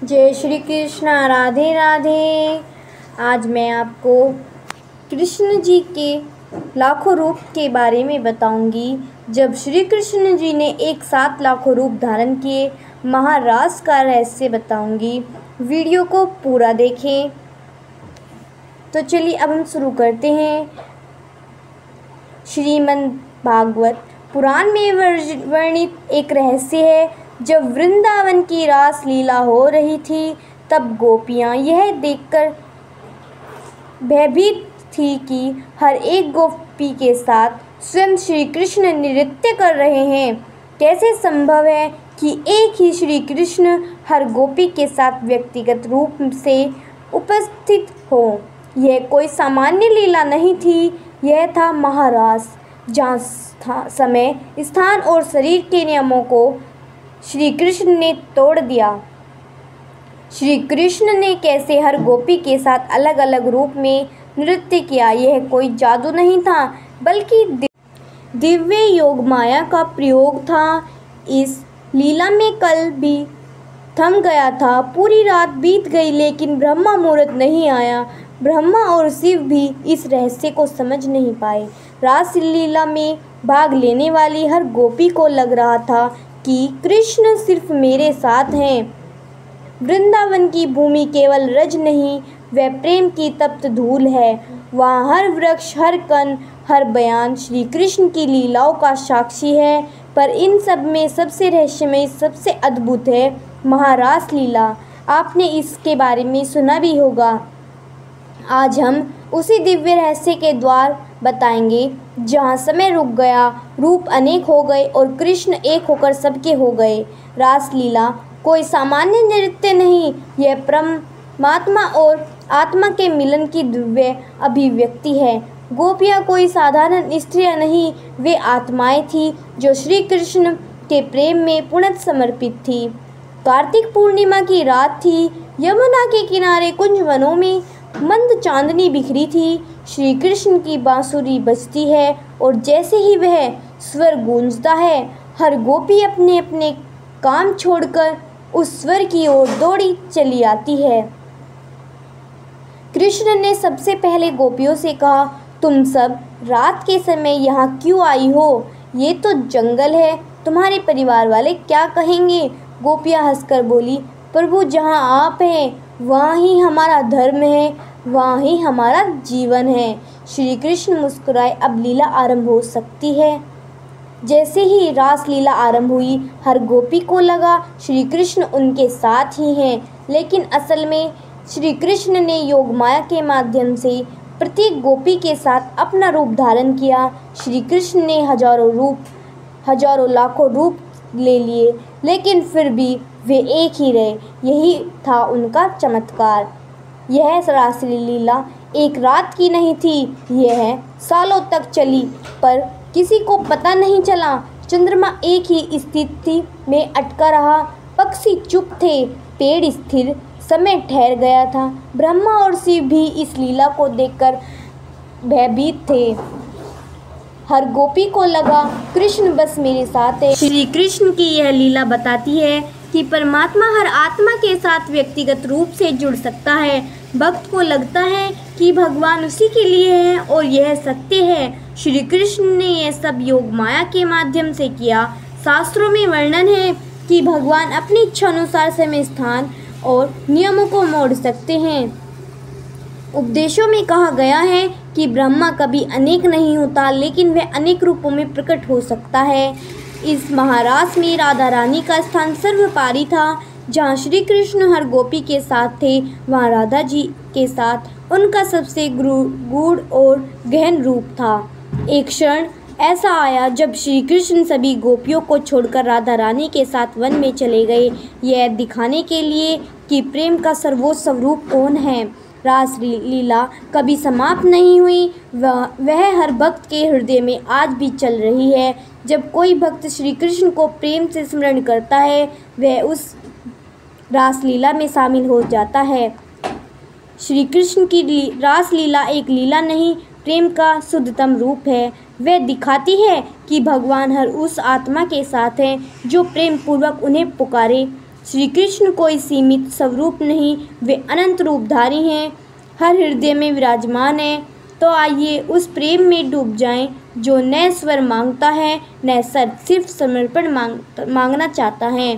जय श्री कृष्ण, राधे राधे। आज मैं आपको कृष्ण जी के लाखों रूप के बारे में बताऊंगी। जब श्री कृष्ण जी ने एक साथ लाखों रूप धारण किए, महारास का रहस्य बताऊंगी। वीडियो को पूरा देखें। तो चलिए अब हम शुरू करते हैं। श्रीमद् भागवत पुराण में वर्णित एक रहस्य है। जब वृंदावन की रास लीला हो रही थी, तब गोपियाँ यह देखकर भयभीत थी कि हर एक गोपी के साथ स्वयं श्री कृष्ण नृत्य कर रहे हैं। कैसे संभव है कि एक ही श्री कृष्ण हर गोपी के साथ व्यक्तिगत रूप से उपस्थित हो? यह कोई सामान्य लीला नहीं थी, यह था महारास, जहाँ समय, स्थान और शरीर के नियमों को श्री कृष्ण ने तोड़ दिया। श्री कृष्ण ने कैसे हर गोपी के साथ अलग अलग रूप में नृत्य किया? यह कोई जादू नहीं था, बल्कि दिव्य योग माया का प्रयोग था। इस लीला में कल भी थम गया था। पूरी रात बीत गई, लेकिन ब्रह्मा मुहूर्त नहीं आया। ब्रह्मा और शिव भी इस रहस्य को समझ नहीं पाए। रास लीला में भाग लेने वाली हर गोपी को लग रहा था कि कृष्ण सिर्फ मेरे साथ हैं। वृंदावन की भूमि केवल रज नहीं, वह प्रेम की तप्त धूल है। वहाँ हर वृक्ष, हर कण, हर बयान श्री कृष्ण की लीलाओं का साक्षी है। पर इन सब में सबसे रहस्यमय, सबसे अद्भुत है महारास लीला। आपने इसके बारे में सुना भी होगा। आज हम उसी दिव्य रहस्य के द्वार बताएंगे, जहाँ समय रुक गया, रूप अनेक हो गए और कृष्ण एक होकर सबके हो गए। रास लीला कोई सामान्य नृत्य नहीं, यह परमात्मा और आत्मा के मिलन की दिव्य अभिव्यक्ति है। गोपियाँ कोई साधारण स्त्रियाँ नहीं, वे आत्माएं थीं जो श्री कृष्ण के प्रेम में पूर्णतः समर्पित थी। कार्तिक पूर्णिमा की रात थी। यमुना के किनारे कुंज वनों में मंद चांदनी बिखरी थी। श्री कृष्ण की बांसुरी बजती है और जैसे ही वह स्वर गूंजता है, हर गोपी अपने अपने काम छोड़कर उस स्वर की ओर दौड़ी चली आती है। कृष्ण ने सबसे पहले गोपियों से कहा, तुम सब रात के समय यहाँ क्यों आई हो? ये तो जंगल है, तुम्हारे परिवार वाले क्या कहेंगे? गोपियाँ हंसकर बोली, प्रभु, जहाँ आप हैं वहाँ ही हमारा धर्म है, वहाँ ही हमारा जीवन है। श्री कृष्ण मुस्कुराए, अब लीला आरंभ हो सकती है। जैसे ही रास लीला आरंभ हुई, हर गोपी को लगा श्री कृष्ण उनके साथ ही हैं। लेकिन असल में श्री कृष्ण ने योग माया के माध्यम से प्रत्येक गोपी के साथ अपना रूप धारण किया। श्री कृष्ण ने हजारों लाखों रूप ले लिए, लेकिन फिर भी वे एक ही रहे। यही था उनका चमत्कार। यह रास लीला एक रात की नहीं थी, यह सालों तक चली, पर किसी को पता नहीं चला। चंद्रमा एक ही स्थिति में अटका रहा, पक्षी चुप थे, पेड़ स्थिर, समय ठहर गया था। ब्रह्मा और शिव भी इस लीला को देखकर भयभीत थे। हर गोपी को लगा कृष्ण बस मेरे साथ है। श्री कृष्ण की यह लीला बताती है कि परमात्मा हर आत्मा के साथ व्यक्तिगत रूप से जुड़ सकता है। भक्त को लगता है कि भगवान उसी के लिए है और यह सत्य है। श्री कृष्ण ने यह सब योग माया के माध्यम से किया। शास्त्रों में वर्णन है कि भगवान अपनी इच्छा अनुसार समय, स्थान और नियमों को मोड़ सकते हैं। उपदेशों में कहा गया है कि ब्रह्मा कभी अनेक नहीं होता, लेकिन वह अनेक रूपों में प्रकट हो सकता है। इस महारास में राधा रानी का स्थान सर्वोपरि था। जहाँ श्री कृष्ण हर गोपी के साथ थे, वहाँ राधा जी के साथ उनका सबसे गूढ़ और गहन रूप था। एक क्षण ऐसा आया जब श्री कृष्ण सभी गोपियों को छोड़कर राधा रानी के साथ वन में चले गए, यह दिखाने के लिए कि प्रेम का सर्वोच्च स्वरूप कौन है। रास लीला कभी समाप्त नहीं हुई, वह हर भक्त के हृदय में आज भी चल रही है। जब कोई भक्त श्री कृष्ण को प्रेम से स्मरण करता है, वह उस रास लीला में शामिल हो जाता है। श्री कृष्ण की रास लीला एक लीला नहीं, प्रेम का शुद्धतम रूप है। वह दिखाती है कि भगवान हर उस आत्मा के साथ हैं जो प्रेम पूर्वक उन्हें पुकारे। श्री कृष्ण कोई सीमित स्वरूप नहीं, वे अनंत रूपधारी हैं, हर हृदय में विराजमान है। तो आइए उस प्रेम में डूब जाएं जो न स्वर मांगता है न सर, सिर्फ समर्पण मांगना चाहता है।